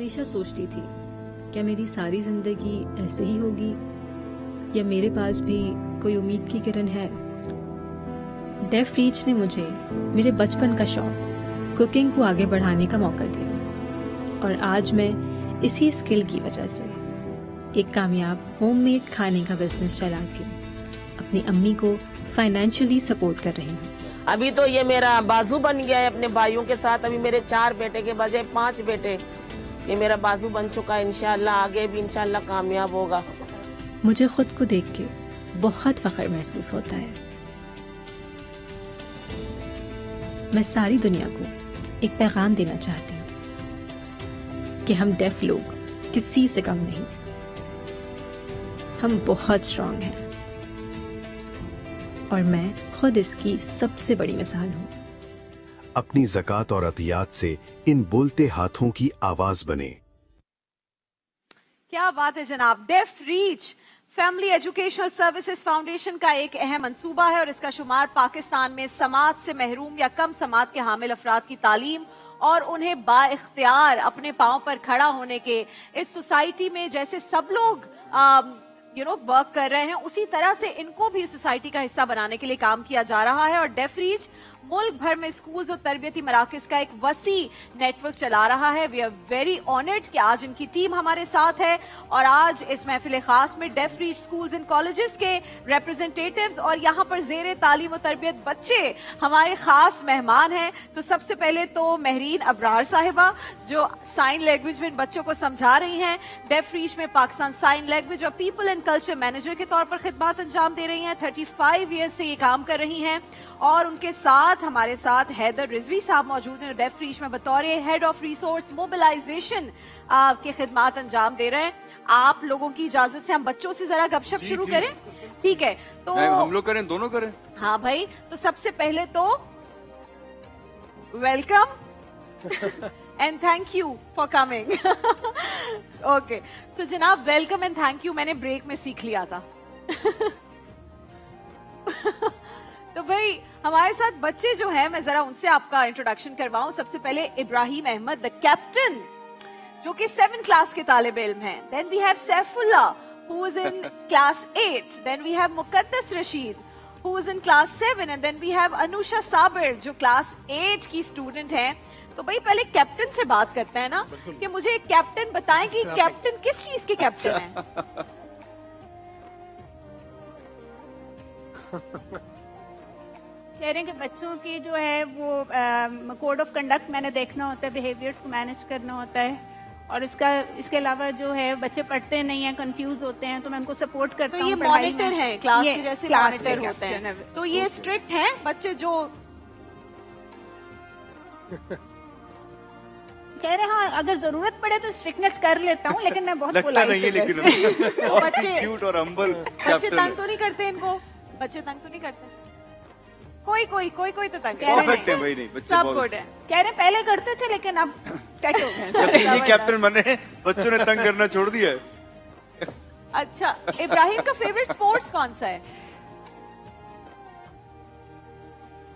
ہمیشہ سوچتی تھی کیا میری ساری زندگی ایسے ہی ہوگی یا میرے پاس بھی کوئی امید کی کرن ہے. ڈیف ریچ نے مجھے میرے بچپن کا شوق کوکنگ کو آگے بڑھانے کا موقع دیا اور آج میں اسی اسکل کی وجہ سے ایک کامیاب ہوم میڈ کھانے کا بزنس چلا کے اپنی امی کو فائنینشلی سپورٹ کر رہی ہوں. ابھی تو یہ میرا بازو بن گیا ہے اپنے بھائیوں کے ساتھ. ابھی میرے 4 بیٹے کے بجائے 5 بیٹے. یہ میرا بازو بن چکا ہے. انشاءاللہ آگے بھی انشاءاللہ کامیاب ہوگا. مجھے خود کو دیکھ کے بہت فخر محسوس ہوتا ہے. میں ساری دنیا کو ایک پیغام دینا چاہتی ہوں کہ ہم ڈیف لوگ کسی سے کم نہیں. ہم بہت اسٹرانگ ہیں اور میں خود اس کی سب سے بڑی مثال ہوں. اپنی زکوٰۃ اور عطیات سے ان بولتے ہاتھوں کی آواز بنے. کیا بات ہے جناب. Deaf reach family educational services foundation کا ایک اہم منصوبہ ہے اور اس کا شمار پاکستان میں سماعت سے محروم یا کم سماعت کے حامل افراد کی تعلیم اور انہیں با اختیار اپنے پاؤں پر کھڑا ہونے کے اس سوسائٹی میں جیسے سب لوگ ورک کر رہے ہیں اسی طرح سے ان کو بھی سوسائٹی کا حصہ بنانے کے لیے کام کیا جا رہا ہے. اور ڈیف ریچ ملک بھر میں اسکولز اور تربیتی مراکز کا ایک وسیع نیٹ ورک چلا رہا ہے. وی آر ویری آنرڈ کہ آج ان کی ٹیم ہمارے ساتھ ہے اور آج اس محفل خاص میں ڈیف ریچ اسکولز اینڈ کالجز کے ریپرزنٹیٹیوز اور یہاں پر زیر تعلیم و تربیت بچے ہمارے خاص مہمان ہیں. تو سب سے پہلے تو مہرین ابرار صاحبہ جو سائن لینگویج میں ان بچوں کو سمجھا رہی ہیں. ڈیف ریچ میں پاکستان سائن لینگویج اور پیپل اینڈ کلچر مینیجر کے طور پر خدمات انجام دے رہی ہیں. 35 ایئرز سے یہ کام کر رہی ہیں اور ان کے ساتھ ہمارے ساتھ حیدر رضوی صاحب موجود ہیں. ڈیف ریچ میں بطور ہیڈ آف ریسورس موبلائزیشن کے خدمات انجام دے رہے ہیں. آپ لوگوں کی اجازت سے ہم بچوں سے ذرا گپ شپ شروع کریں. ٹھیک ہے تو ہم لوگ کریں دونوں کریں. ہاں بھائی تو سب سے پہلے تو welcome and thank you for coming. Okay so جناب ویلکم اینڈ تھینک یو میں نے بریک میں سیکھ لیا تھا. تو بھائی ہمارے ساتھ بچے جو ہیں میں ذرا ان سے آپ کا انٹروڈکشن کرواؤں. سب سے پہلے ابراہیم احمد دا کیپٹن جو کہ 7 کلاس کے طالب علم ہیں. Then we have Saif Ullah who is in class 8. Then we have مقدس Rashid who is in class 7 and then we have Anusha صابر جو class 8 کی اسٹوڈنٹ ہیں. تو بھائی پہلے کیپٹن سے بات کرتے ہیں نا کہ مجھے ایک کیپٹن بتائیں کہ کیپٹن کس چیز کے کیپٹن ہیں. کہہ رہے ہیں کہ بچوں کی جو ہے وہ کوڈ آف کنڈکٹ میں نے دیکھنا ہوتا ہے, بیہیویئرس کو مینیج کرنا ہوتا ہے اور اس کے علاوہ جو ہے بچے پڑھتے نہیں ہیں, کنفیوز ہوتے ہیں تو میں ان کو سپورٹ کرتا ہوں. تو یہ مانیٹر ہیں کلاس کے جیسے مانیٹر ہوتے ہیں. تو یہ اسٹرکٹ ہیں بچے جو کہہ رہے ہاں اگر ضرورت پڑے تو اسٹرکٹنیس کر لیتا ہوں لیکن میں بہت لگتا نہیں ہے پولائٹ لیکن بچے کیوٹ اور ہمبل بچے تنگ تو نہیں کرتے ان کو. بچے تنگ تو نہیں کرتے کوئی تو تنگ پرفیکٹ ہیں بھائی. نہیں بچے سب بہت گڈ ہے. کہہ رہے پہلے کرتے تھے لیکن اب سیٹ ہو گئے. جب سے یہ کیپٹن بنے بچوں نے تنگ کرنا چھوڑ دیا ہے. اچھا ابراہیم کا فیوریٹ اسپورٹس کون سا ہے؟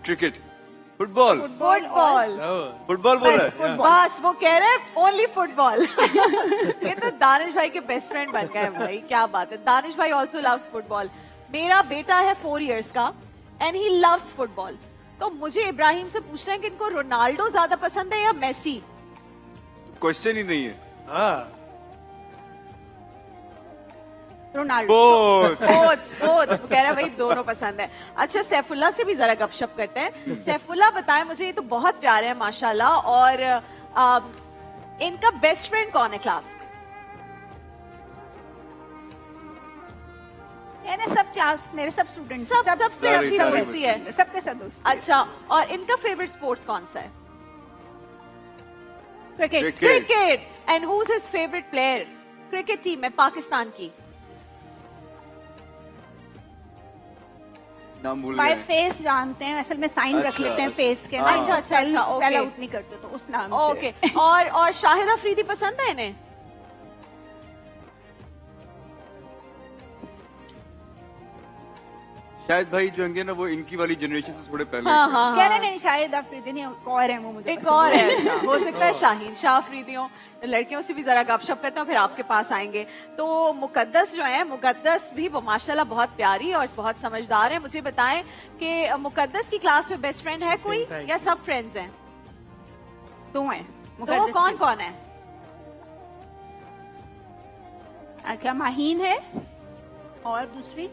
کرکٹ, فٹ بال. فٹ بال. فٹ بال بولا ہے. بس وہ کہہ رہے ہیں اونلی فٹ بال. یہ تو دانش بھائی کے بیسٹ فرینڈ بن گئے بھائی. کیا بات ہے. دانش بھائی آلسو لوز فٹ بال. میرا بیٹا ہے 4 ایئرس کا اینڈ ہی لوز فٹ بال. تو مجھے ابراہیم سے پوچھنا ہے کہ ان کو رونالڈو زیادہ پسند ہے یا میسی؟ کوشچن ہی نہیں ہے. رونالڈو. بوتھ وہ کہہ رہا ہے بھائی دونوں پسند ہے. اچھا سیف اللہ سے بھی ذرا گپ شپ کرتے ہیں. سیف اللہ بتائیں مجھے, یہ تو بہت پیارے ہیں ماشاءاللہ, اور ان کا بیسٹ فرینڈ کون ہے کلاس میں؟ سب کلاس میرے سب اسٹوڈنٹ سب سے اچھی دوستی ہے سب کے ساتھ دوستی. اچھا اور ان کا فیوریٹ اسپورٹس کون سا ہے؟ Cricket. And who is his favourite player cricket team میں پاکستان کی؟ نام بھول بائی گئے. فیس جانتے ہیں, اصل میں سائن رکھ لیتے ہیں فیس کے. اچھا پہل آؤٹ نہیں کرتے تو اس نام سے. اوکے. اور شاہد افریدی پسند ہے انہیں؟ शायद भाई जो होंगे ना वो इनकी वाली जनरेशन से थोड़े पहले हाँ के। हाँ कह हाँ रहे नहीं, शायद अफरीदी नहीं, एक और है वो मुझे एक पसंद और है, अच्छा, हो सकता है शाहीन शाह अफरीदियों लड़कियों से भी जरा गपशप करते हैं, फिर आपके पास आएंगे। तो मुकद्दस जो है, मुकद्दस भी वो माशाल्लाह बहुत प्यारी और बहुत समझदार है। मुझे बताएं कि मुकद्दस की क्लास में बेस्ट फ्रेंड है कोई या सब फ्रेंड्स हैं? दो हैं। तो वो कौन कौन है? क्या माहीन है और दूसरी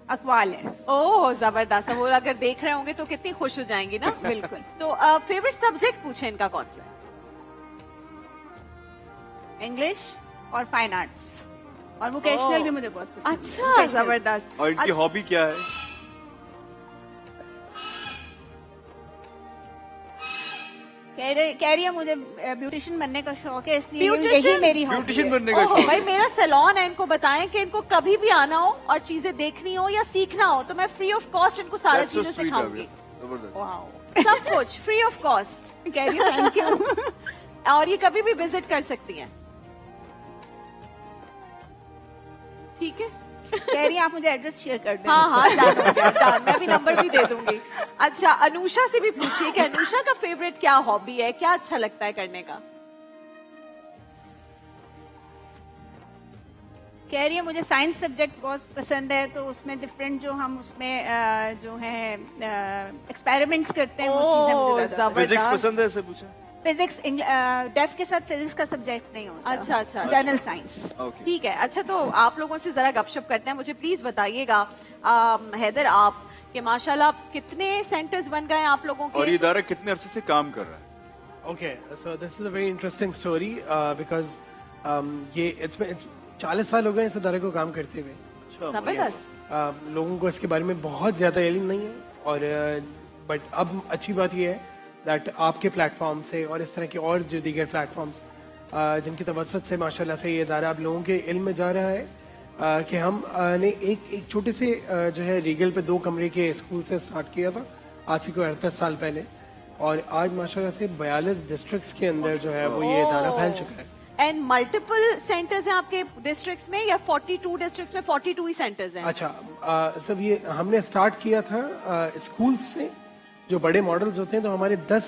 अकवाल है। ओह जबरदस्त, वो अगर देख रहे होंगे तो कितनी खुश हो जाएंगी ना। बिल्कुल। तो फेवरेट सब्जेक्ट पूछे इनका कौन सा है? इंग्लिश और फाइन आर्ट्स और वोकेशनल ओह। भी मुझे बहुत पसंद है। अच्छा Vocational। जबरदस्त। और इनकी अच्छा, हॉबी क्या है? कह रही है मुझे ब्यूटिशियन बनने का शौक है, इसलिए यही Beautician? मेरी हॉबी ब्यूटिशियन है। बनने का ओह, शौक भाई है। मेरा सैलून है, इनको बताएं कि इनको कभी भी आना हो और चीजें देखनी हो या सीखना हो तो मैं फ्री ऑफ कॉस्ट इनको सारी That's so चीजें sweet सिखाऊंगी। of you. जबरदस्त। वाओ। सब कुछ फ्री ऑफ कॉस्ट, कह रही है थैंक यू। और ये कभी भी विजिट कर सकती हैं। ठीक है, कह रही है आप मुझे एड्रेस शेयर कर दें। हाँ हाँ डन हो गया, डन। मैं भी नंबर भी दे दूंगी। अच्छा, अनुषा से भी पूछिए कि अनुषा का फेवरेट क्या हॉबी है, क्या अच्छा लगता है करने का? कह रही है मुझे साइंस सब्जेक्ट बहुत पसंद है, तो उसमें डिफरेंट जो हम उसमें जो है एक्सपेरिमेंट्स करते हैं वो चीजें ओह, मुझे ज्यादा जबरदस्त। फिजिक्स पसंद है ऐसे पूछा? फिजिक्स डेफ के साथ फिजिक्स का सब्जेक्ट नहीं होता। अच्छा, अच्छा, अच्छा। General science. ओके। ठीक है। अच्छा, तो आप लोगों से जरा गपशप करते हैं। मुझे प्लीज बताइएगा हैदर, आप कि माशाल्लाह कितने सेंटर्स बन गए आप लोगों और ये के? इदारा कितने अरसे से काम कर रहा है? Okay, so this is a very interesting story because ये it's 40 साल हो गए इस इदारे को काम करते हुए। जबरदस्त। लोगों को इसके बारे में बहुत ज़्यादा इल्म नहीं है और बट अब अच्छी बात ये है दैट आपके प्लेटफॉर्म से और इस तरह के और जो दीगर प्लेटफॉर्म्स जिनकी तवज्जुह से माशाल्लाह से ये इदारा अब लोगों के इल्म में जा रहा है कि हम ने एक छोटे से जो है रीगल पे 2 कमरे के स्कूल से स्टार्ट किया था आज से कोई 38 साल पहले, और आज माशाल्लाह से 42 डिस्ट्रिक्ट्स के अंदर जो है वो ये इदारा फैल चुका है। एंड मल्टीपल सेंटर्स हैं आपके डिस्ट्रिक्ट्स में या 42 डिस्ट्रिक्ट्स में 42 ही सेंटर्स हैं? अच्छा, सब ये हमने स्टार्ट किया था स्कूल से, जो बड़े मॉडल्स होते हैं, तो हमारे 10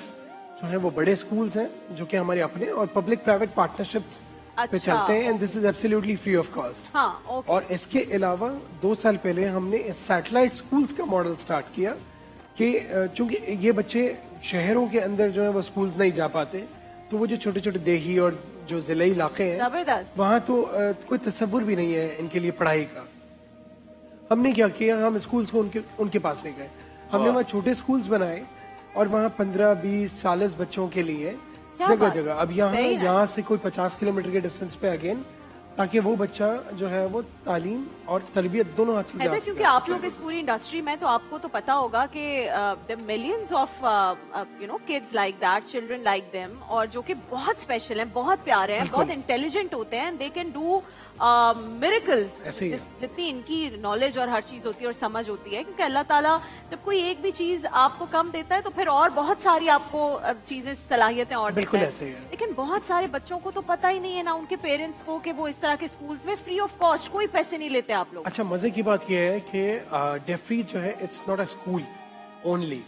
जो है वो बड़े स्कूल्स हैं जो कि हमारे अपने और पब्लिक प्राइवेट पार्टनरशिप्स पे अच्छा। चलते हैं, and this is absolutely free of cost. हाँ, ओके। और इसके अलावा 2 साल पहले हमने सैटेलाइट स्कूल्स का मॉडल स्टार्ट किया कि चूंकि ये बच्चे शहरों के अंदर जो है वो स्कूल्स नहीं जा पाते, तो वो जो छोटे छोटे देही और जो जिले इलाके हैं जबरदस्त। वहाँ तो कोई तस्वुर भी नहीं है इनके लिए पढ़ाई का। हमने क्या किया, हम स्कूल्स को उनके पास ले गए, हमने वहाँ छोटे स्कूल्स बनाए और वहाँ 15, 20, 40 बच्चों के लिए जगह बात? जगह। अब Very nice। यहाँ से कोई 50 किलोमीटर के डिस्टेंस पे अगेन, ताकि वो बच्चा जो है वो तालीम और तरबियत दोनों चीजें हैदर, हासिल क्योंकि कर आप सके। लोग इस पूरी इंडस्ट्री में, तो आपको तो पता होगा कि the millions of kids like that, children like them, और जो कि बहुत स्पेशल हैं, बहुत प्यारे हैं, बहुत इंटेलिजेंट होते हैं, दे कैन डू मिरेकल्स, ऐसे ही है। जितनी इनकी नॉलेज और हर चीज होती है और समझ होती है, क्योंकि अल्लाह ताला जब कोई एक भी चीज आपको कम देता है तो फिर और बहुत सारी आपको चीजें, सलाहियतें और देता बिल्कुल है। ऐसे ही है। लेकिन बहुत सारे बच्चों को तो पता ही नहीं है ना उनके पेरेंट्स को कि वो इस तरह के स्कूल्स में फ्री ऑफ कॉस्ट, कोई पैसे नहीं लेते आप लोग। अच्छा, मजे की बात यह है कि डेफरी जो है it's not a school only,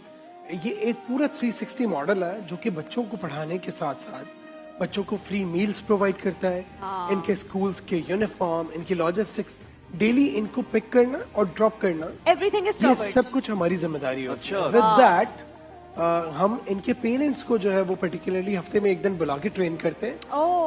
ये एक पूरा 360 मॉडल है जो कि बच्चों को पढ़ाने के साथ साथ बच्चों को फ्री मील्स प्रोवाइड करता है, इनके स्कूल्स के यूनिफॉर्म, इनकी लॉजिस्टिक्स, डेली इनको पिक करना और ड्रॉप करना, एवरीथिंग इज ये कवर्ड। सब कुछ हमारी जिम्मेदारी होती है। अच्छा। विद दैट हम इनके पेरेंट्स को जो है वो पर्टिकुलरली हफ्ते में एक दिन बुला के ट्रेन करते हैं,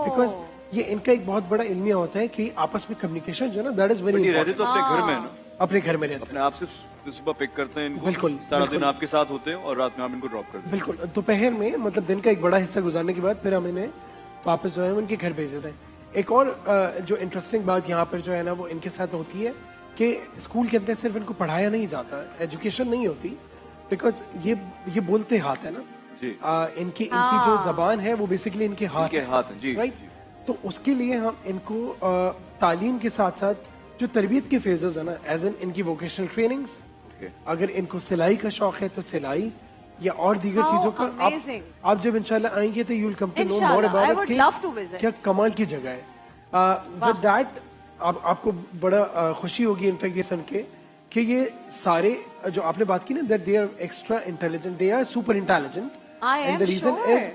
बिकॉज ये इनका एक बहुत बड़ा इल्मिया होता है कि आपस में कम्युनिकेशन जो है ना, दैट इज वेरी ये रहते इंपॉर्टेंट। तो अपने घर में है ना, अपने घर में रहते हैं, अपने आप से सुबह पिक करते हैं इनको, बिल्कुल, सारा बिल्कुल। दिन आपके साथ होते हैं और रात में आप इनको ड्रॉप करते हैं। बिल्कुल। दोपहर में मतलब दिन का एक बड़ा हिस्सा गुजारने के बाद फिर हम इन्हें वापस जो है उनके घर भेज देते हैं। एक और जो इंटरेस्टिंग बात यहाँ पर जो है ना वो इनके साथ होती है कि स्कूल के अंदर सिर्फ इनको पढ़ाया नहीं जाता, एजुकेशन नहीं होती, बिकॉज ये बोलते हाथ है ना जी। इनकी जो जबान है वो बेसिकली इनके हाथ इनके हाथ हैं, जी, राइट। जी। तो उसके लिए हम इनको तालीम के साथ साथ जो तरबियत के फेजेस है ना, एज एन इनकी वोकेशनल ट्रेनिंग्स, Okay. अगर इनको सिलाई का शौक है तो सिलाई या और दीगर How चीजों का amazing. आप जब इंशाल्लाह आएंगे तो you will come to know Inshallah, more I about would कि love to visit. क्या कमाल की जगह है। विद दैट آپ کو بڑا خوشی ہوگی انفیکٹ یہ سن کے کہ یہ سارے جو آپ نے بات کی نا that they are extra intelligent, they are super intelligent. I am and the reason sure. is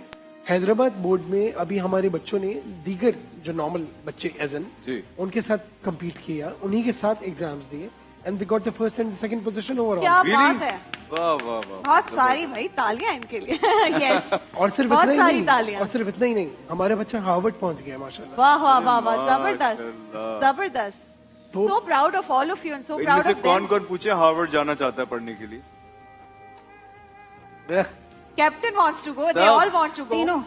Hyderabad board میں ابھی ہمارے بچوں نے دیگر جو نارمل بچے ایز ان جی. ان کے ساتھ کمپیٹ کیا, انہی کے ساتھ ایگزامز دیے and they got the first and the second position overall. کیا بات ہے, واہ واہ واہ. بہت ساری بھائی تالیاں ان کے لیے. یس, اور صرف بہت اتنا ہی ساری نہیں, تالیاں. اور صرف اتنا ہی نہیں, ہمارا بچہ ہارورڈ پہنچ گیا ماشاءاللہ. واہ واہ واہ واہ, زبردست زبردست. So proud of all of you and so ان میں proud سے of کون them. کون پوچھے ہارورڈ جانا چاہتا ہے پڑھنے کے لیے؟ Captain wants to go, they sub. all want to go. تینوں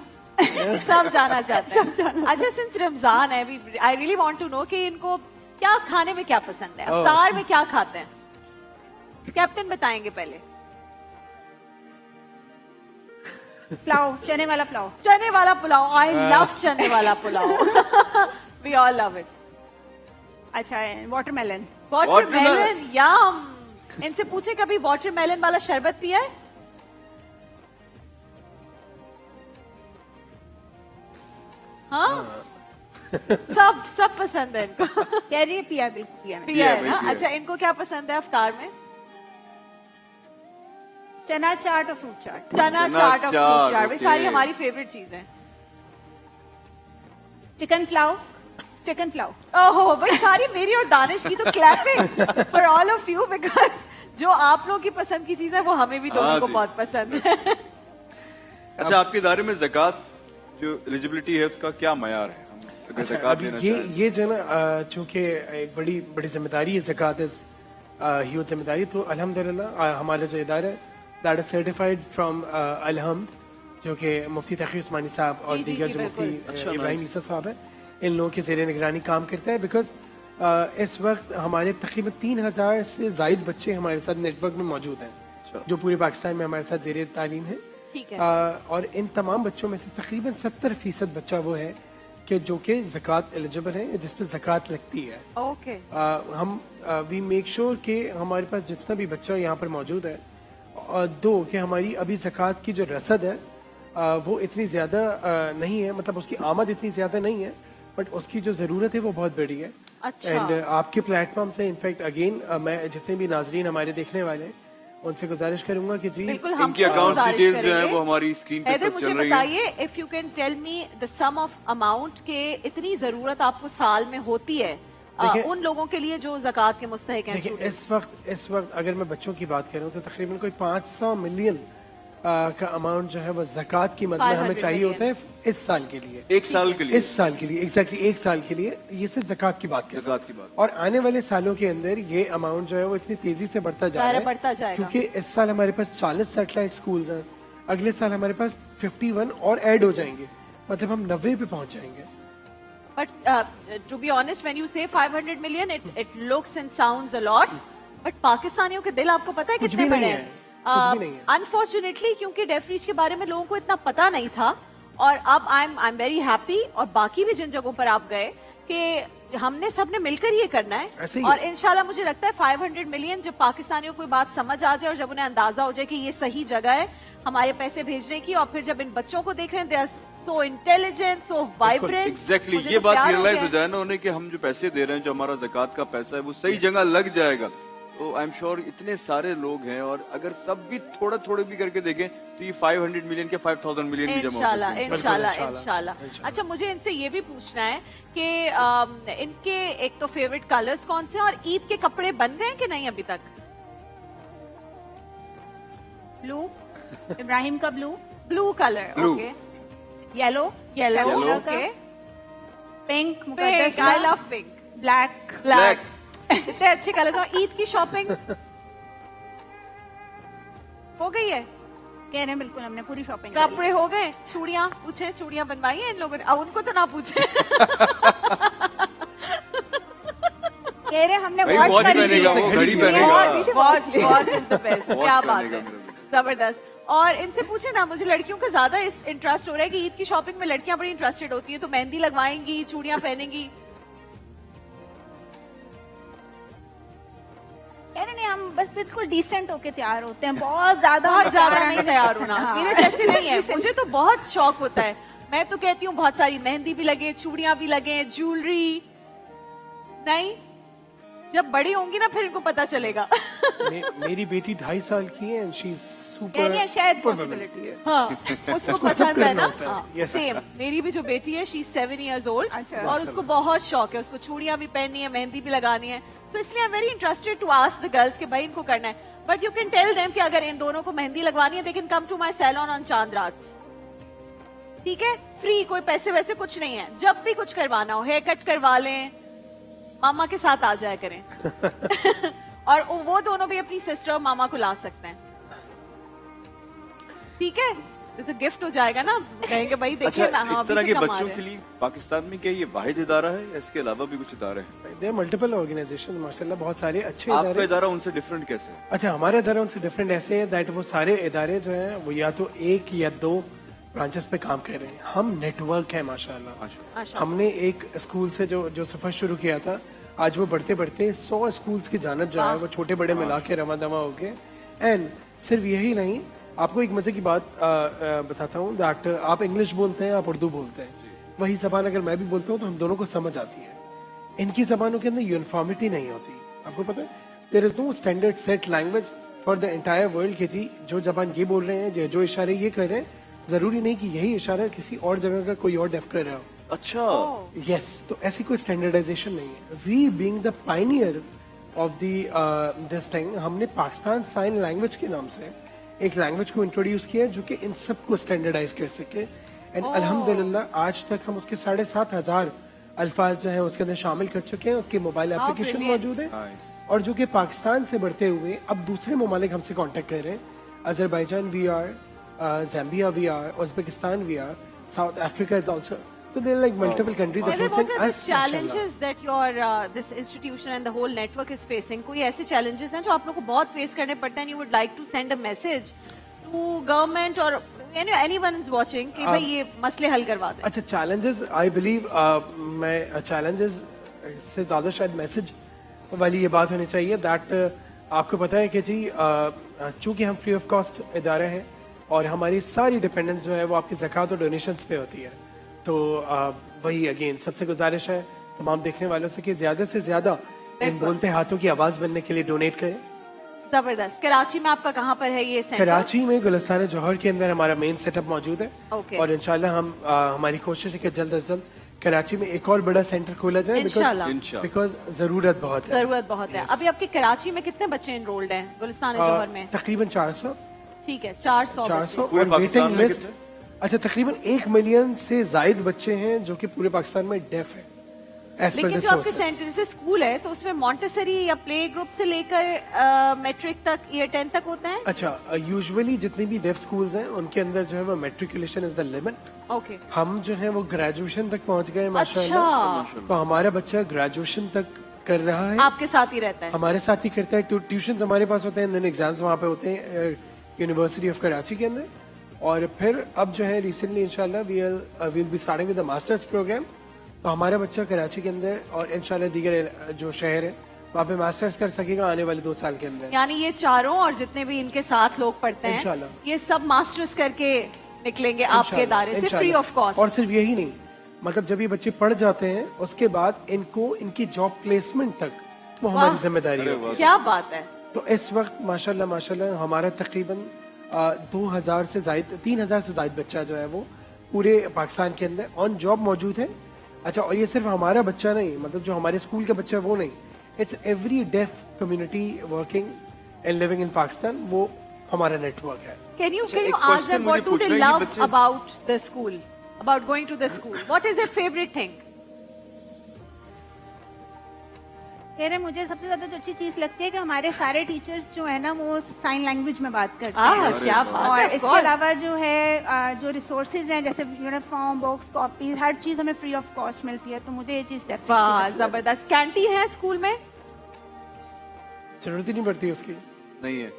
سب جانا چاہتے ہیں. اچھا, since رمضان ہے, I really want to know کہ ان کو کیا کھانے میں کیا پسند ہے, افطار میں کیا کھاتے ہیں. کیپٹن بتائیں گے پہلے. پلاؤ, چنے والا پلاؤ. چنے والا پلاؤ, I love چنے والا پلاؤ. We all love it. اچھا, watermelon. Watermelon, yum. ان سے پوچھے کبھی واٹر میلن والا شربت پیا ہے؟ ہاں, سب پسند ہے ان کو. کہہ رہی ہے پیا, بالکل پیا نہیں. پیا ہے بھائی، نا. پیا ہے. اچھا, ان کو کیا پسند ہے افطار میں؟ چنا چاٹ اور فروٹ چاٹ. چنا چاٹ اور فروٹ چاٹ, یہ ساری okay. ہماری فیوریٹ چیزیں. Chicken pulao, chicken pulao. اوہو بھائی, ساری میری اور دانش کی تو clapping for all of you, because جو آپ لوگوں کی پسند کی چیز ہے وہ ہمیں بھی دونوں کو جی. بہت پسند ہے. اچھا, آپ کے ادارے میں زکوٰۃ جو ایلیجبلٹی ہے اس کا کیا معیار ہے؟ ہم اگر زکوٰۃ دینا چاہیں یہ جو ہے نا, چونکہ ایک بڑی ذمہ داری ہے زکوٰۃ, ہیوج ذمہ داری, تو الحمدللہ ہمارا جو ادارہ ہے دیٹ از سرٹیفائڈ فرام الحمد, جو کہ مفتی تقی عثمانی صاحب اور جی, جی, دیگر جی, جو مفتی بالکل. ابراہیم عیسیٰ صاحب ہیں, ان لوگوں کے زیر نگرانی کام کرتا ہے. بیکاز اس وقت ہمارے تقریباً 3000 سے زائد بچے ہمارے ساتھ نیٹ ورک میں موجود ہیں جو پورے پاکستان میں ہمارے ساتھ زیر تعلیم ہیں. ٹھیک ہے. اور ان تمام بچوں میں سے تقریباً 70% بچہ وہ ہے کہ جو کہ زکوٰۃ ایلیجبل ہے, جس پہ زکوٰۃ لگتی ہے. اوکے. ہم وی میک شور کہ ہمارے پاس جتنا بھی بچہ یہاں پر موجود ہے, اور دو کہ ہماری ابھی زکوٰۃ کی جو رسد ہے وہ اتنی زیادہ نہیں ہے, مطلب اس کی آمد اتنی زیادہ نہیں ہے, بٹ اس کی جو ضرورت ہے وہ بہت بڑی ہے. اچھا. اینڈ آپ کے پلیٹ فارم سے انفیکٹ اگین میں جتنے بھی ناظرین ہمارے دیکھنے والے ہیں ان سے گزارش کروں گا کہ جی بالکل, ان ہم کی اکاؤنٹ ڈیٹیلز جو ہیں وہ ہماری اسکرین پہ حیدر, سب مجھے چل رہی ہیں. بتائیے if you can tell me the some of amount کہ اتنی ضرورت آپ کو سال میں ہوتی ہے ان لوگوں کے لیے جو زکوٰۃ کے مستحق ہیں. دیکھیں, اس وقت اگر میں بچوں کی بات کروں تو تقریباً کوئی 500 ملین کا اماؤنٹ جو ہے وہ زکوٰۃ کی مد میں ہمیں چاہیے ہوتا ہے اس سال کے لیے. ایک سال کے لیے, اس سال کے لیے ایگزیکٹلی ایک سال کے لیے, یہ صرف زکوٰۃ کی بات کریں. زکوٰۃ کی بات. اور آنے والے سالوں کے اندر یہ اماؤنٹ جو ہے وہ اتنی تیزی سے بڑھتا جا رہا بڑھتا ہے جائے گا, کیونکہ اس سال ہمارے پاس 40 سیٹلائٹ سکولز ہیں, اگلے سال ہمارے پاس 51 اور ایڈ ہو جائیں گے, مطلب ہم 90 پہ پہنچ جائیں گے. but to be honest when you say 500 million it looks and sounds a lot, but پاکستانیوں کے دل آپ کو پتہ ہے کچھ کتنے بھی بڑے نہیں ہیں. ہے, کچھ بھی نہیں ہے. انفارچونیٹلی کیونکہ ڈیف ریچ کے بارے میں لوگوں کو اتنا پتا نہیں تھا, اور اب آئی ایم ویری ہیپی, اور باقی بھی جن جگہوں پر آپ گئے کہ ہم نے سب نے مل کر یہ کرنا ہے. ایسے ہی اور ہے. انشاءاللہ مجھے لگتا ہے 500 ملین جب پاکستانیوں کو بات سمجھ آ جائے اور جب انہیں اندازہ ہو جائے کہ یہ صحیح جگہ ہے ہمارے پیسے بھیجنے کی, اور پھر جب ان بچوں کو دیکھ رہے ہیں they are so intelligent, so vibrant. Exactly یہ بات ریئلائز ہو جائے نا انہیں کہ ہم جو پیسے دے رہے ہیں, جو ہمارا زکوٰۃ کا پیسہ ہے وہ صحیح جگہ لگ جائے گا, تو آئی ایم شیور اتنے سارے لوگ ہیں, اور اگر سب بھی تھوڑے بھی کر کے دیکھیں تو یہ 500 ملین کے 5000 ملین بھی جمع ہو سکتے ہیں. انشاءاللہ. اچھا, مجھے ان سے یہ بھی پوچھنا ہے کہ ان کے ایک تو فیوریٹ کلرز کون سے ہیں, اور عید کے کپڑے بن گئے کہ نہیں ابھی تک؟ بلو, ابراہیم کا blue colour. Okay. Yellow, yellow. Okay. Pink, pink, I love pink. Black. Black. اتنے اچھے کلر. عید کی شاپنگ ہو گئی ہے؟ کہہ رہے ہیں بالکل, ہم نے پوری شاپنگ. کپڑے ہو گئے. چوڑیاں پوچھیں, چوڑیاں بنوائی ہیں ان لوگوں نے؟ ان کو تو نہ پوچھیں. کہہ رہے ہم نے واچ پہنے گا, وہ گھڑی پہنے گا. Watch is the best. کیا بات پہنے گا ہے, میرا بیٹا. زبردست. اور ان سے پوچھیں نا, مجھے لڑکیوں کا زیادہ انٹرسٹ ہو رہا ہے کہ عید کی شاپنگ میں لڑکیاں بڑی انٹرسٹڈ ہوتی ہیں, تو مہندی لگوائیں گی, چوڑیاں پہنیں گی. کہہ رہے نہیں, ہم بس بالکل ڈیسنٹ ہو کے تیار ہوتے ہیں, بہت زیادہ نہیں تیار ہونا. میرے جیسے نہیں ہے, مجھے تو بہت شوق ہوتا ہے. میں تو کہتی ہوں بہت ساری مہندی بھی لگے, چوڑیاں بھی لگے, جیولری. नहीं, जब बड़ी होंगी ना फिर इनको पता चलेगा. मेरी बेटी 2.5 साल की है, शी इज सुपर. कह रही है शायद पॉसिबिलिटी है. हाँ, उसको पसंद है करना ना. होता है. हाँ, Yes. सेम. मेरी भी जो बेटी है, शी 7 years old, अच्छा. और उसको बहुत शौक है. उसको चूड़ियां भी पहननी है, मेहंदी भी लगानी है. So इसलिए I am very interested to ask the girls कि भाई इनको करना है. But you can tell them कि अगर इन दोनों को मेहंदी लगवानी है, they can come to my salon on Chand Raat. ठीक है, फ्री, कोई पैसे वैसे कुछ नहीं है. जब भी कुछ करवाना हो, हेयर कट करवा लें, मामा के साथ आ जाया करें. और वो दोनों भी अपनी सिस्टर और मामा को ला सकते हैं. ठीक है, तो गिफ्ट हो जाएगा ना. कहेंगे भाई देखिए अच्छा, ना, इस तरह के बच्चों के लिए पाकिस्तान में क्या ये वाहिद इदारा है या इसके अलावा भी कुछ इदारे हैं? देयर मल्टीपल ऑर्गेनाइजेशन, माशाल्लाह बहुत सारे अच्छे आपका इदारे. इदारा उनसे डिफरेंट कैसे है? अच्छा, हमारे इदारा उनसे डिफरेंट ऐसे है दैट वो सारे इदारे जो हैं वो या तो 1 या 2 ब्रांचेस पे काम कर रहे हैं. हम नेटवर्क है माशाल्लाह. अच्छा. हमने एक स्कूल से जो सफर शुरू किया था, आज वो बढ़ते बढ़ते 100 स्कूल्स की जानब जो है वो छोटे बड़े मिला के रवा दवा हो गए. एंड सिर्फ यही नहीं, आपको एक मजे की बात बताता हूँ दैट आप इंग्लिश बोलते हैं, आप उर्दू बोलते हैं, वही जबान अगर मैं भी बोलता हूँ तो हम दोनों को समझ आती है. इनकी जबानों के अंदर यूनिफॉर्मिटी नहीं होती. आपको पता है, there is no standard set language for the entire world कि जी जो जबान ये बोल रहे हैं, जो इशारे ये कर रहे हैं, जरूरी नहीं कि यही इशारा किसी और जगह का कोई और डेफ कर रहा हो. अच्छा, यस, तो ऐसी कोई स्टैंडर्डाइजेशन नहीं है. We being the pioneer of the this thing, हमने पाकिस्तान साइन लैंग्वेज के नाम से एक लैंग्वेज को इंट्रोड्यूस किया जो कि इन सबको स्टैंडर्डाइज कर सके. एंड अल्हम्दुलिल्लाह आज तक हम उसके 7,500 अल्फाज जो है उसके अंदर शामिल कर चुके हैं. उसके मोबाइल एप्लीकेशन मौजूद है, और जो कि पाकिस्तान से बढ़ते हुए अब दूसरे ममालिक हमसे कांटेक्ट कर रहे हैं. Azerbaijan we are, Zambia we are, Uzbekistan we are, South Africa is also. So there are like multiple countries What approaching are the us. challenges that your this institution and the whole network is facing? कोई ऐसे challenges हैं जो आप लोगों को बहुत face करने पड़ते हैं? You would like to send a message to government or anyone is watching कि भाई ये मसले हल करवा दें. अच्छा, challenges I believe मैं challenges से ज़्यादा शायद मैसेज वाली ये बात होनी चाहिए that आपको पता है कि जी चूंकि हम फ्री ऑफ कॉस्ट इदारे हैं और हमारी सारी डिपेंडेंस जो है वो आपकी ज़कात और डोनेशंस पे होती है, तो वही अगेन सबसे गुजारिश है तमाम देखने वालों से कि ज़्यादा से ज़्यादा इन बोलते हाथों की आवाज़ बनने के लिए डोनेट करें. जबरदस्त. कराची में आपका कहाँ पर है ये सेंटर? कराची में गुलिस्तान जौहर के अंदर हमारा मेन सेटअप मौजूद है. Okay. और इंशाल्लाह हम हमारी कोशिश है कि जल्द अज जल्द कराची में एक और बड़ा सेंटर खोला जाए, इंशाल्लाह. बिकॉज जरूरत बहुत है. जरूरत बहुत है. अभी आपके कराची में कितने बच्चे इनरोल्ड हैं गुलिस्तान जौहर में? तकरीबन 400. ठीक है, 400 पूरे और पाकिस्तान वेटिंग में लिस्ट. अच्छा, तकरीबन 1 मिलियन से जायद बच्चे हैं जो कि पूरे पाकिस्तान में डेफ है. As per लेकिन the जो आपके sources. सेंटर से स्कूल है तो उसमें मॉन्टेसरी या प्ले ग्रुप से लेकर मैट्रिक तक, ईयर 10 तक होता है? अच्छा, यूजुअली जितनी भी डेफ स्कूल्स हैं उनके अंदर जो है वो matriculation is the limit. Okay. हम जो है वो ग्रेजुएशन तक पहुंच गए माशाल्लाह. अच्छा, तो हमारा बच्चा ग्रेजुएशन तक कर रहा है, आपके साथ ही रहता है? हमारे साथ ही करता है. ट्यूशन हमारे पास होते हैं, देन एग्जाम्स वहाँ पे होते हैं यूनिवर्सिटी ऑफ कराची के अंदर. और फिर अब जो है रिसेंटली इंशाल्लाह we will be starting with the masters program. तो हमारा बच्चा कराची के अंदर और इंशाल्लाह दीगर जो शहर है वहाँ पे मास्टर्स कर सकेगा आने वाले 2 साल के अंदर. यानी ये चारों और जितने भी इनके साथ लोग पढ़ते हैं इंशाल्लाह. ये सब मास्टर्स करके निकलेंगे आपके इदारे से फ्री इंशाल्लाह. Of cost. और सिर्फ यही नहीं, मतलब जब ये बच्चे पढ़ जाते हैं उसके बाद इनको इनकी जॉब प्लेसमेंट तक वो हमारी जिम्मेदारी होती है. क्या बात है. तो इस वक्त माशाल्लाह माशाल्लाह हमारा तकरीबन 2000 से जायद 3000 से जायद बच्चा जो है वो पूरे पाकिस्तान के अंदर ऑन जॉब मौजूद है. अच्छा, और ये सिर्फ हमारा बच्चा नहीं, मतलब जो हमारे स्कूल का बच्चा वो नहीं, it's every deaf community working and living in Pakistan, वो हमारा नेटवर्क है. Can you एक ask question them what मुझे do they पूछना है, ये love बच्चे- about the school, about going to the school? What is their favorite thing? कह रहे मुझे सबसे ज्यादा जो अच्छी चीज लगती है कि हमारे सारे टीचर्स जो है ना वो साइन लैंग्वेज में बात करते हैं. क्या बात और है. Of इसके course. अलावा जो है जो रिसोर्सेज हैं जैसे यूनिफॉर्म, बुक्स, कॉपीज, हर चीज हमें फ्री ऑफ कॉस्ट मिलती है. तो मुझे ये चीज वाह, डेफिनेटली जबरदस्त. कैंटीन है स्कूल में? जरूरत ही नहीं पड़ती उसकी. नहीं है.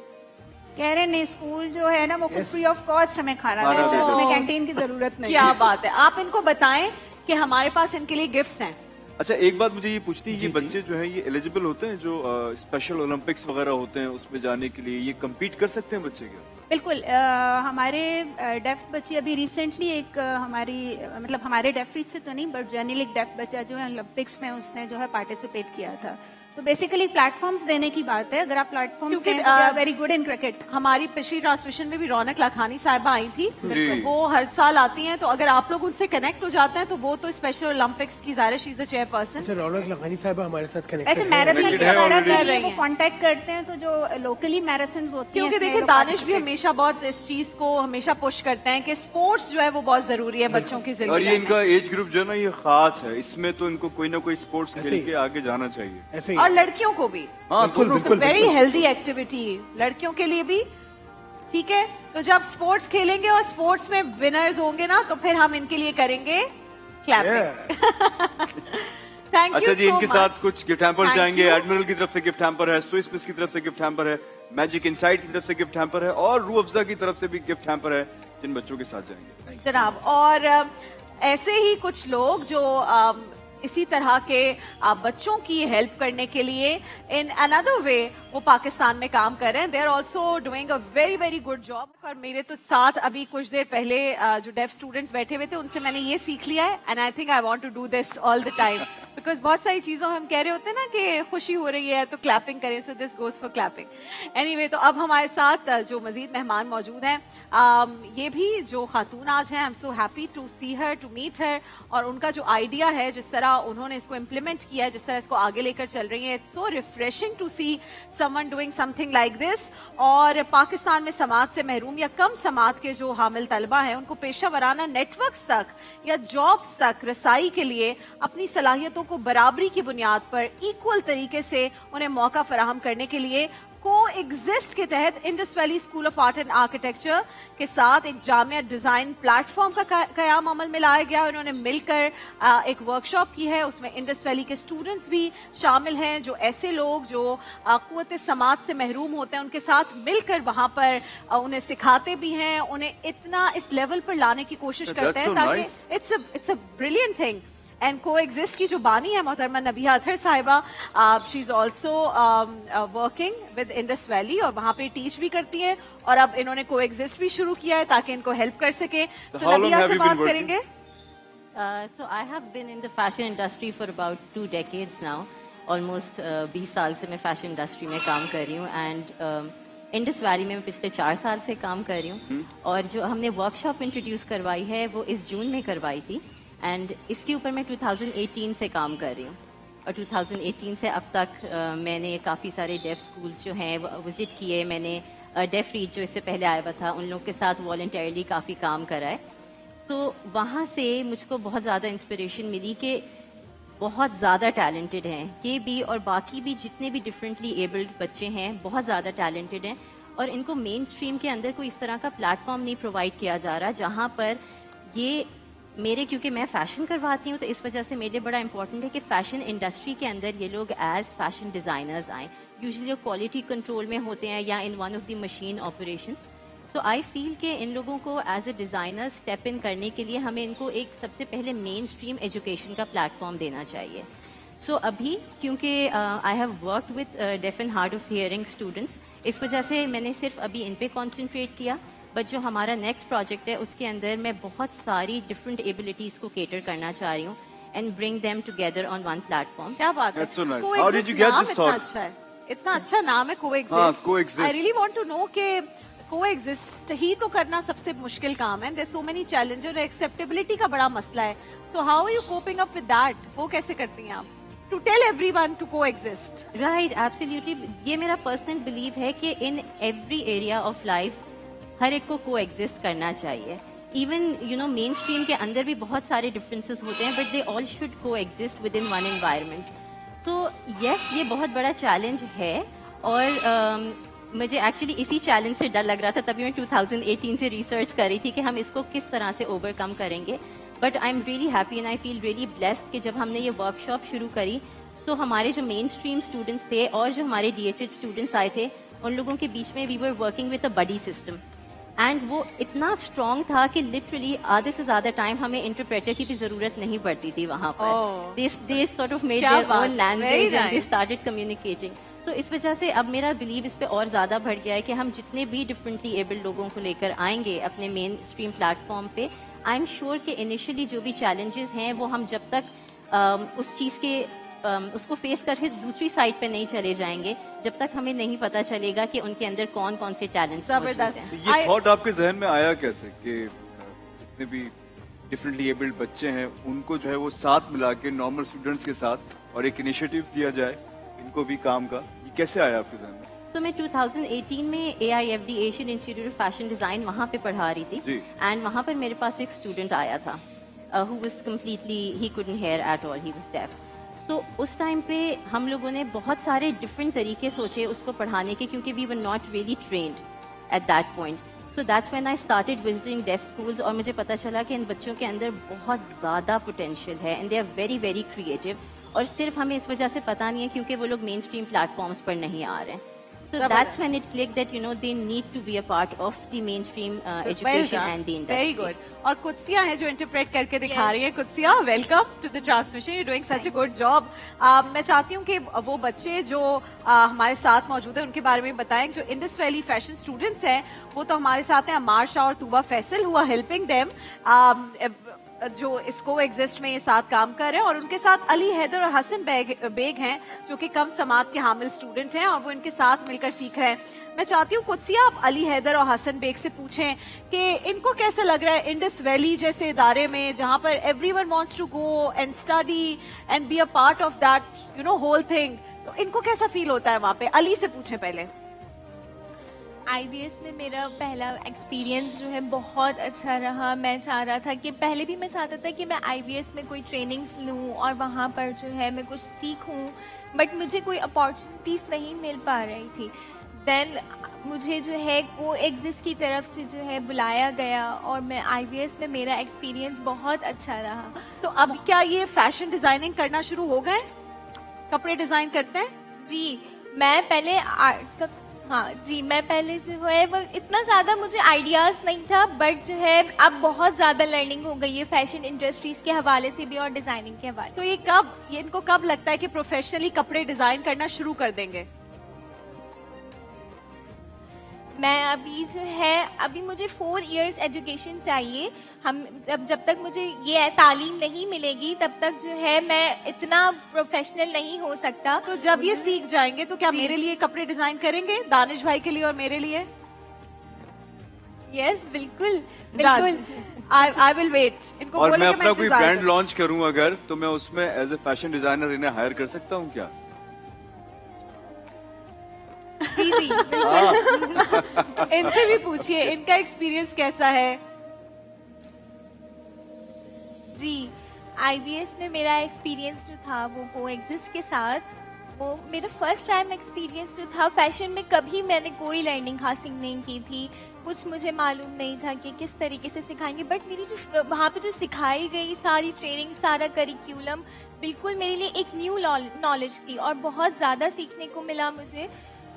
कह रहे नहीं, स्कूल जो है ना वो फ्री ऑफ कॉस्ट हमें खाना खाना देता है, तो देता हमें है. कैंटीन की जरूरत नहीं क्या है. बात है. आप इनको बताएं कि हमारे पास इनके लिए गिफ्ट्स हैं. अच्छा, एक बात मुझे ये पूछती है, ये बच्चे जो हैं ये एलिजिबल होते हैं जो स्पेशल ओलंपिक्स वगैरह होते हैं उसमें जाने के लिए, ये कम्पीट कर सकते हैं बच्चे क्या? बिल्कुल हमारे डेफ बच्चे अभी रिसेंटली एक हमारी मतलब हमारे डेफ रीच से तो नहीं बट जनरली एक डेफ बच्चा जो है ओलंपिक्स में उसने जो है पार्टिसिपेट किया था. तो बेसिकली प्लेटफॉर्म्स देने की बात है. अगर आप प्लेटफॉर्म्स क्योंकि, दें वेरी गुड इन क्रिकेट. हमारी पिछली ट्रांसमिशन में भी रौनक लाखानी साहिबा आई थी. जी। वो हर साल आती हैं, तो अगर आप लोग उनसे कनेक्ट हो जाते हैं तो वो तो स्पेशल ओलंपिक्स की ज़ाहिर शी इज द चेयरपर्सन. अच्छा, रौनक लखानी साहब हमारे साथ ऐसे कनेक्टेड है. मैराथन Connected है वगैरह already. के लिए रही वो हैं. कांटेक्ट करते हैं. तो जो लोकली मैराथन्स होती हैं क्योंकि इसमें देखिए लोग दानिश भी participate- हमेशा बहुत इस चीज को हमेशा पुश करते हैं कि स्पोर्ट्स जो है वो बहुत जरूरी है बच्चों की और ये जिंदगी में. इनका एज ग्रुप जो है ना ये खास है, इसमें तो इनको कोई ना कोई स्पोर्ट्स ऐसे खेल ही। के आगे जाना चाहिए. ऐसे ही और लड़कियों को भी हाँ, बिल्कुल, दोनों को. बिल्कुल. वेरी हेल्दी एक्टिविटी लड़कियों के लिए भी. ठीक है, तो जब स्पोर्ट्स खेलेंगे और स्पोर्ट्स में विनर्स होंगे ना तो फिर हम इनके लिए करेंगे क्लैपिंग. थैंक यू अच्छा जी, सो इनके मच. साथ कुछ गिफ्ट हैम्पर Thank जाएंगे. you. एडमिरल की तरफ से गिफ्ट हैम्पर है, स्विस मिस की तरफ से गिफ्ट हैम्पर है, मैजिक इनसाइड की तरफ से गिफ्ट हैम्पर है और रूह अफ़ज़ा की तरफ से भी गिफ्ट हैम्पर है जिन बच्चों के साथ जाएंगे. जनाब, और ऐसे ही कुछ लोग जो इसी तरह के बच्चों की हेल्प करने के लिए इन अनदर वे वो पाकिस्तान में काम कर रहे हैं. They are also doing a very very good job. और मेरे तो साथ अभी कुछ देर पहले जो डेफ स्टूडेंट्स बैठे हुए थे उनसे मैंने ये सीख लिया है and I think I want to do this all the time because बहुत सारी चीजों में हम कह रहे होते हैं ना कि खुशी हो रही है तो क्लैपिंग करें. So this goes for clapping. Anyway, तो अब हमारे साथ जो मजीद मेहमान मौजूद हैं, ये भी जो खातून आज हैं, I am so happy to see her, to meet her. और उनका जो आइडिया है, जिस तरह उन्होंने इसको इम्प्लीमेंट किया है, जिस तरह इसको आगे लेकर चल रही है, it's so refreshing to see someone doing something like this. और पाकिस्तान में समाज से महरूम या कम समाज के जो हामिल तलबा हैं उनको पेशा वराना नेटवर्क्स तक या जॉब्स तक रसाई के लिए अपनी सलाहियतों को बराबरी की बुनियाद पर इक्वल तरीके से उन्हें मौका फराहम करने के लिए को एग्जिस्ट के तहत Indus valley school of art and architecture के साथ एक जामिया डिजाइन प्लेटफॉर्म का कयाम अमल में लाया गया. उन्होंने मिलकर एक वर्कशॉप की है. उसमें इंडस वैली के स्टूडेंट्स भी शामिल हैं, जो ऐसे लोग जो कुव्वत समाज से महरूम होते हैं उनके साथ मिलकर वहां पर उन्हें सिखाते भी हैं, उन्हें इतना इस लेवल पर लाने की कोशिश That's करते हैं so ताकि nice. It's a brilliant thing. And को एग्जिस्ट की जो बानी है मोहतरमा नबिहा अतहर साहिबा, she is also working with Indus valley और वहाँ पे टीच भी करती हैं. और अब इन्होंने को एग्जिस्ट भी शुरू किया है ताकि इनको हेल्प कर सके. So तो how long नबिहा have से you been बात working? करेंगे. So I have been in the fashion industry for about 2 decades now. Almost 20 साल से मैं फैशन इंडस्ट्री में काम कर रही हूँ एंड इंडस वैली में मैं पिछले 4 साल से काम कर रही हूँ. और जो हमने वर्कशॉप इंट्रोड्यूस करवाई है वो इस जून में करवाई थी एंड इसके ऊपर मैं 2018 से काम कर रही हूँ. और 2018 से अब तक मैंने काफ़ी सारे डेफ स्कूल्स जो हैं विज़िट किए. मैंने डेफ रीच जो इससे पहले आया हुआ था उन लोग के साथ वॉलंटियरली काफ़ी काम करा है. सो वहाँ से मुझको बहुत ज़्यादा इंस्पिरेशन मिली कि बहुत ज़्यादा टैलेंटेड हैं ये भी और बाकी भी जितने भी डिफरेंटली एबल्ड बच्चे हैं बहुत ज़्यादा टैलेंटेड हैं. और इनको मेन स्ट्रीम के अंदर कोई इस तरह का प्लेटफॉर्म नहीं प्रोवाइड किया जा रहा जहाँ पर ये मेरे, क्योंकि मैं फ़ैशन करवाती हूँ तो इस वजह से मेरे लिए बड़ा इंपॉर्टेंट है कि फ़ैशन इंडस्ट्री के अंदर ये लोग एज फैशन डिज़ाइनर्स आएँ. यूजुअली क्वालिटी कंट्रोल में होते हैं या in one of the machine operations. So I feel कि इन लोगों को as a designer step in करने के लिए हमें इनको एक सबसे पहले मेन स्ट्रीम एजुकेशन का प्लेटफॉर्म देना चाहिए. सो अभी क्योंकि I have worked with deaf and hard of hearing students, इस वजह से मैंने सिर्फ अभी इन पे कॉन्सेंट्रेट किया. बट जो हमारा नेक्स्ट प्रोजेक्ट है उसके अंदर मैं बहुत सारी डिफरेंट एबिलिटीज़ को केटर करना चाह रही हूँ and bring them together on one platform. क्या बात है. That's so nice. Coexist How did you get नाम this इतना thought? अच्छा है, इतना अच्छा नाम है हाँ, coexist. coexist. I really want to know कि कोएग्जिस्ट ही तो करना सबसे मुश्किल काम है. देयर सो मेनी चैलेंजेस और एक्सेप्टेबिलिटी का बड़ा मसला है. So how are you coping up with that? वो कैसे करती हैं आप to tell everyone to coexist? Right, absolutely. ये मेरा पर्सनल बिलीव है कि in every area of life हर एक को को एग्जिस्ट करना चाहिए. Even you know main stream के अंदर भी बहुत सारे डिफरेंसेस होते हैं बट दे ऑल शुड को exist with in one environment. So yes, ये बहुत बड़ा चैलेंज है और मुझे एक्चुअली इसी चैलेंज से डर लग रहा था, तभी मैं 2018 से रिसर्च कर रही थी कि हम इसको किस तरह से ओवरकम करेंगे. But I am really happy and I feel really blessed कि जब हमने ये वर्कशॉप शुरू करी सो हमारे जो मेन स्ट्रीम स्टूडेंट्स थे और जो हमारे DHH स्टूडेंट्स आए थे उन लोगों के बीच में we were working with a buddy system and وہ اتنا اسٹرانگ تھا کہ لٹرلی آدھے سے زیادہ ٹائم ہمیں انٹرپریٹر کی بھی ضرورت نہیں پڑتی تھی وہاں پر. They sort of made their own language and they started communicating. So اس وجہ سے اب میرا بلیو اس پہ اور زیادہ بڑھ گیا ہے کہ ہم جتنے بھی ڈفرینٹلی ایبلڈ لوگوں کو لے کر آئیں گے اپنے مین اسٹریم پلیٹ فارم پہ, آئی ایم شیور کہ انیشلی جو بھی چیلنجز ہیں وہ ہم جب تک اس چیز کے اس کو فیس کر کے دوسری سائڈ پہ نہیں چلے جائیں گے, جب تک ہمیں نہیں پتا چلے گا کہ ان کے اندر کون کون سے ٹیلنٹس موجود ہیں. یہ تھاٹ آپ کے ذہن میں آیا کیسے کہ جتنے بھی ڈفرینٹلی ایبلڈ بچے ہیں ان کو جو ہے وہ ساتھ ملا کے نارمل اسٹوڈنٹس کے ساتھ اور ایک انیشیٹو دیا جائے ان کو بھی کام کا, یہ کیسے آیا آپ کے ذہن میں؟ سو میں 2018 میں AIFD Asian institute of fashion design وہاں پہ پڑھا رہی تھی, اینڈ وہاں پر میرے پاس ایک اسٹوڈنٹ آیا تھا who was completely, he couldn't hear at all, he was deaf. So اس ٹائم پہ ہم لوگوں نے بہت سارے ڈفرینٹ طریقے سوچے اس کو پڑھانے کے, کیونکہ we were not really trained at that point. So that's when I started visiting deaf schools, اور مجھے پتہ چلا کہ ان بچوں کے اندر بہت زیادہ پوٹینشیل ہے and they are very very creative, اور صرف ہمیں اس وجہ سے پتہ نہیں ہے کیونکہ وہ لوگ مین اسٹریم پلیٹ فارمس پر نہیں آ رہے ہیں. So that's when it clicked that they need to be a part of the mainstream education and the industry. Very good. اور قدسیہ ہیں جو انٹرپریٹ کر کے دکھا رہی ہیں. Qudsia, welcome to the transmission, you doing such a good job. میں چاہتی ہوں کہ وہ بچے جو ہمارے ساتھ موجود ہیں ان کے بارے میں بتائیں. جو انڈس ویلی فیشن اسٹوڈنٹس ہیں وہ تو ہمارے ساتھ ہیں عمار شاہ اور طوبہ فیصل, ہوا ہیلپنگ دیم, جو اس کو ایگزسٹ میں یہ ساتھ کام کر رہے ہیں, اور ان کے ساتھ علی حیدر اور حسن بیگ ہیں جو کہ کم سماعت کے حامل اسٹوڈنٹ ہیں اور وہ ان کے ساتھ مل کر سیکھ رہے ہیں. میں چاہتی ہوں قدسیہ آپ علی حیدر اور حسن بیگ سے پوچھیں کہ ان کو کیسا لگ رہا ہے انڈس ویلی جیسے ادارے میں جہاں پر every one wants to go and study and be a part of that whole thing, تو ان کو کیسا فیل ہوتا ہے وہاں پہ؟ علی سے پوچھیں پہلے. IBS میں میرا پہلا ایکسپیرینس جو ہے بہت اچھا رہا. میں چاہ رہا تھا کہ پہلے بھی میں چاہتا تھا کہ میں IBS میں کوئی ٹریننگس لوں اور وہاں پر جو ہے میں کچھ سیکھوں, بٹ مجھے کوئی اپارچونیٹیز نہیں مل پا رہی تھی. دین مجھے جو ہے کو ایگزسٹ کی طرف سے جو ہے بلایا گیا اور میں IBS میں میرا ایکسپیرینس بہت اچھا رہا. تو اب کیا یہ فیشن ڈیزائننگ کرنا شروع ہو گئے؟ کپڑے ڈیزائن کرتے ہیں؟ جی میں پہلے میں پہلے جو ہے وہ اتنا زیادہ مجھے آئیڈیاز نہیں تھا, بٹ جو ہے اب بہت زیادہ لرننگ ہو گئی ہے فیشن انڈسٹریز کے حوالے سے بھی اور ڈیزائننگ کے حوالے سے. تو یہ ان کو کب لگتا ہے کہ پروفیشنلی کپڑے ڈیزائن کرنا شروع کر دیں گے؟ میں ابھی جو ہے ابھی مجھے 4 ایئرس ایجوکیشن چاہیے. ہم جب تک مجھے یہ تعلیم نہیں ملے گی تب تک جو ہے میں اتنا پروفیشنل نہیں ہو سکتا. تو جب یہ سیکھ جائیں گے تو کیا میرے لیے کپڑے ڈیزائن کریں گے, دانش بھائی کے لیے اور میرے لیے؟ یس بالکل بالکل. I will wait. ان کو اور بولیں میں کہ اپنا کوئی برانڈ لانچ کروں اگر, تو میں اس میں ایز اے فیشن ڈیزائنر انہیں ہائر کر سکتا ہوں کیا؟ جی بالکل. ان سے بھی پوچھیے ان کا ایکسپیرینس کیسا ہے. جی IBS میں میرا ایکسپیرینس جو تھا وہ کو ایگزسٹ کے ساتھ, وہ میرا فرسٹ ٹائم ایکسپیرینس جو تھا. فیشن میں کبھی میں نے کوئی لرننگ حاصل نہیں کی تھی, کچھ مجھے معلوم نہیں تھا کہ کس طریقے سے سکھائیں گے, بٹ میری جو وہاں پہ جو سکھائی گئی ساری ٹریننگ, سارا کریکولم بالکل میرے لیے ایک نیو نالج تھی اور بہت زیادہ سیکھنے کو ملا مجھے.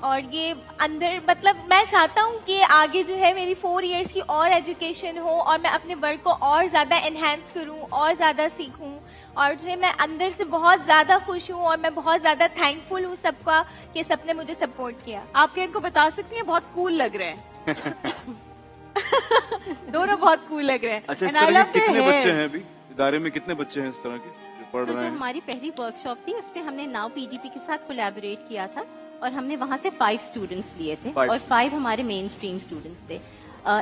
اور یہ اندر مطلب میں چاہتا ہوں کہ آگے جو ہے میری 4 ایئرس کی اور ایجوکیشن ہو اور میں اپنے ورک کو اور زیادہ انہینس کروں اور زیادہ سیکھوں, اور جو ہے میں اندر سے بہت زیادہ خوش ہوں اور میں بہت زیادہ تھینک فل ہوں سب کا کہ سب نے مجھے سپورٹ کیا. آپ کے ان کو بتا سکتی ہیں بہت کول لگ رہے ہیں دونوں بہت کول لگ رہے ہیں. اچھا اس طرح کے کتنے بچے ہیں ابھی ادارے میں, کتنے بچے ہیں اس طرح کے جو پڑھ رہے ہیں؟ ہماری پہلی ورک شاپ تھی اس پہ ہم نے ناؤ PDP کے ساتھ کولیبوریٹ کیا تھا اور ہم نے وہاں سے 5 اسٹوڈنٹس لیے تھے اور 5 ہمارے مین اسٹریم اسٹوڈنٹس تھے.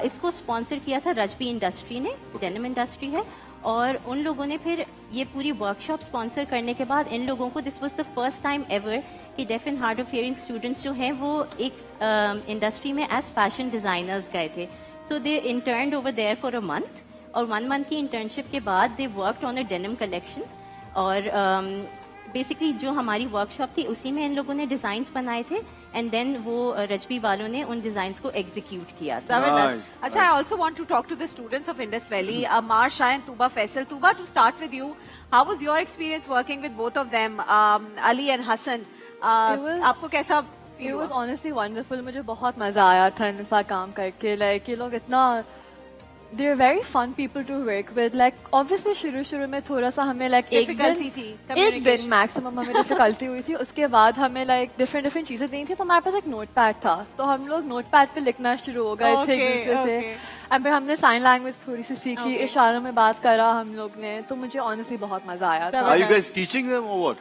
اس کو اسپانسر کیا تھا رجبی انڈسٹری نے, ڈینم انڈسٹری ہے, اور ان لوگوں نے پھر یہ پوری ورک شاپ اسپانسر کرنے کے بعد ان لوگوں کو this was the first time ever کہ deaf and hard of hearing students جو ہیں وہ ایک انڈسٹری میں ایز فیشن ڈیزائنرز گئے تھے. So they interned over there for a month, اور 1 منتھ کی انٹرنشپ کے بعد they worked on a denim collection, اور بیسکلی جو ہماری ورک شاپ تھی اسی میں ان لوگوں نے ڈیزائنس بنائے تھے, اینڈ دین وہ رجبی والوں نے ان ڈیزائنس کو ایگزیکیوٹ کیا تھا. اچھا, I also want to talk to the students of Indus Valley, Amar Shah and Tuba Faisal. Tuba, to start with you, how was your experience working with both of them, Ali and Hassan? آپ کو کیسا feel It was हुआ? honestly wonderful. मुझे बहुत मज़ा आया था इनके साथ काम करके. Like ये लोग इतना they're very fun people to work with. Like obviously शुरू में थोड़ा सा हमें like Difficulty थी, एक दिन communication. maximum हमें difficulty हुई थी. उसके बाद हमें like different चीज़ें दी थी. तो हमारे पास एक notepad था. तो हम लोग notepad पे लिखना शुरू हो गए थे एक दूसरे से. और फिर हमने साइन लैंग्वेज थोड़ी सी सीखी. इशारों में बात करा हम लोग ने. तो मुझे honestly बहुत मज़ा आया था. Are you guys teaching them or what?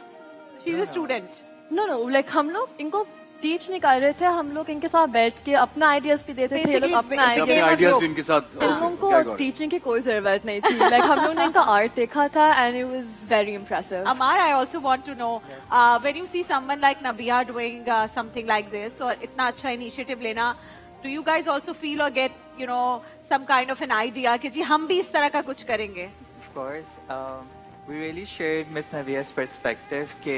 She's a student. No, like हम लोग इनको टीच नहीं कर रहे थे. हम लोग इनके साथ बैठ के अपना आइडियाज भी देते थे. ये लोग अपना अपने Game of आइडियाज group. भी इनके साथ इन लोगों को क्या got it. टीचिंग की कोई जरूरत नहीं थी. लाइक हम लोग ने इनका आर्ट देखा था and it was very impressive. Amar, I also want to know, when you see someone like Nabia doing something like this or इतना अच्छा initiative लेना, do you guys also feel or get, you know, some kind of an idea कि जी हम भी इस तरह का कुछ करेंगे? Of course, we really shared Miss Nabia's perspective कि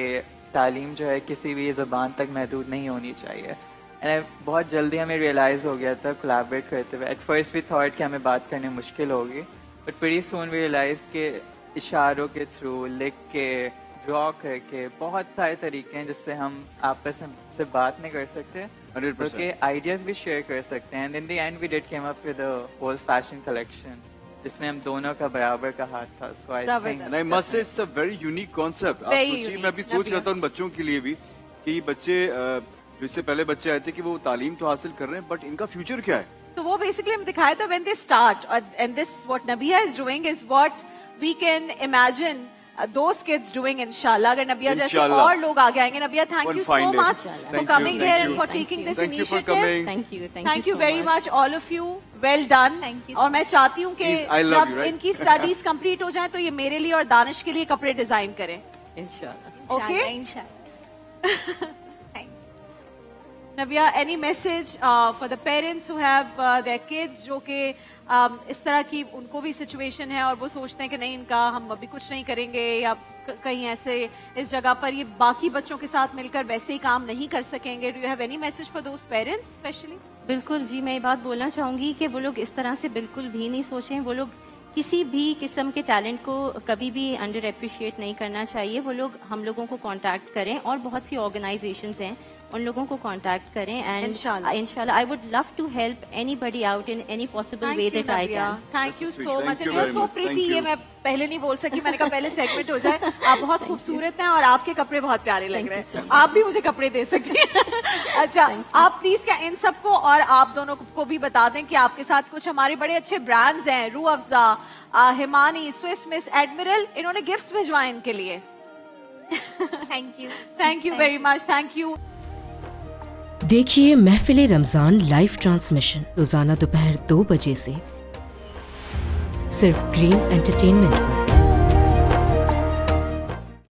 तालीम जो है किसी भी ज़बान तक महदूद नहीं होनी चाहिए. And बहुत जल्दी हमें रियलाइज़ हो गया था कोलैबोरेट करते हुए. At first we thought कि हमें बात करने मुश्किल होगी, but pretty soon we realized कि इशारों के थ्रू, लिख के, ड्रॉ करके बहुत सारे तरीके हैं जिससे हम आपस में से बात नहीं कर सकते 100%. बल्कि आइडियाज़ भी शेयर कर सकते हैं. And in the end we did came up with a whole fashion collection जिसमें हम दोनों का बराबर का हाथ था. So I think And I must say it's a very unique concept. आप Very सोचिए, unique, मैं अभी सोच Nabila. रहा था उन बच्चों के लिए भी कि बच्चे जिससे पहले बच्चे आए थे कि वो तालीम तो हासिल कर रहे हैं बट इनका फ्यूचर क्या है. So वो basically हम दिखाया था when they start, and this what Nabia is doing is what we can imagine those kids doing inshallah. अगर Nabia जैसे Inshallah. और लोग आगे आएंगे. Nabia, thank One you so fine day. much for Thank coming you, here thank and you. for Thank taking you. this Thank you for initiative. coming. Thank you you so very much. much all of you. Well done. Thank you और so मैं चाहती हूँ कि Please, I love जब you, right? इनकी studies complete हो जाए तो ये मेरे लिए और दानिश के लिए कपड़े डिजाइन करें. Inshallah. Okay? Inshallah. Thank you. Nabia, any message for the parents who have their kids जो कि इस तरह की उनको भी सिचुएशन है और वो सोचते हैं कि नहीं इनका हम अभी कुछ नहीं करेंगे या कहीं ऐसे इस जगह पर ये बाकी बच्चों के साथ मिलकर वैसे ही काम नहीं कर सकेंगे. Do you have any message for those parents specially? बिल्कुल जी, मैं ये बात बोलना चाहूँगी कि वो लोग इस तरह से बिल्कुल भी नहीं सोचें. वो लोग किसी भी किस्म के टैलेंट को कभी भी अंडर एप्रिशिएट नहीं करना चाहिए. वो लोग हम लोगों को कांटेक्ट करें और बहुत सी ऑर्गेनाइजेशंस हैं उन लोगों को कांटेक्ट करें. एंड इंशाल्लाह I would love to help anybody out in any possible way that I can. Thank you so Thank much. you and you are very so much. Pretty. Thank ये you. मैं पहले नहीं बोल सकी. मैंने कहा पहले सेगमेंट हो जाए. आप बहुत खूबसूरत हैं और आपके कपड़े बहुत प्यारे लग रहे हैं. आप भी मुझे कपड़े दे सकती हैं. अच्छा, आप प्लीज क्या इन सबको और आप दोनों को भी बता दें कि आपके साथ कुछ हमारे बड़े अच्छे ब्रांड्स हैं. Rooh Afza, Himani, Swiss miss, admiral, इन्होंने गिफ्ट्स भिजवाए इनके लिए. Thank you. Thank you very much. Thank you. देखिए महफिल रमजान लाइव ट्रांसमिशन रोजाना दोपहर 2 बजे से सिर्फ ग्रीन एंटरटेनमेंट पर.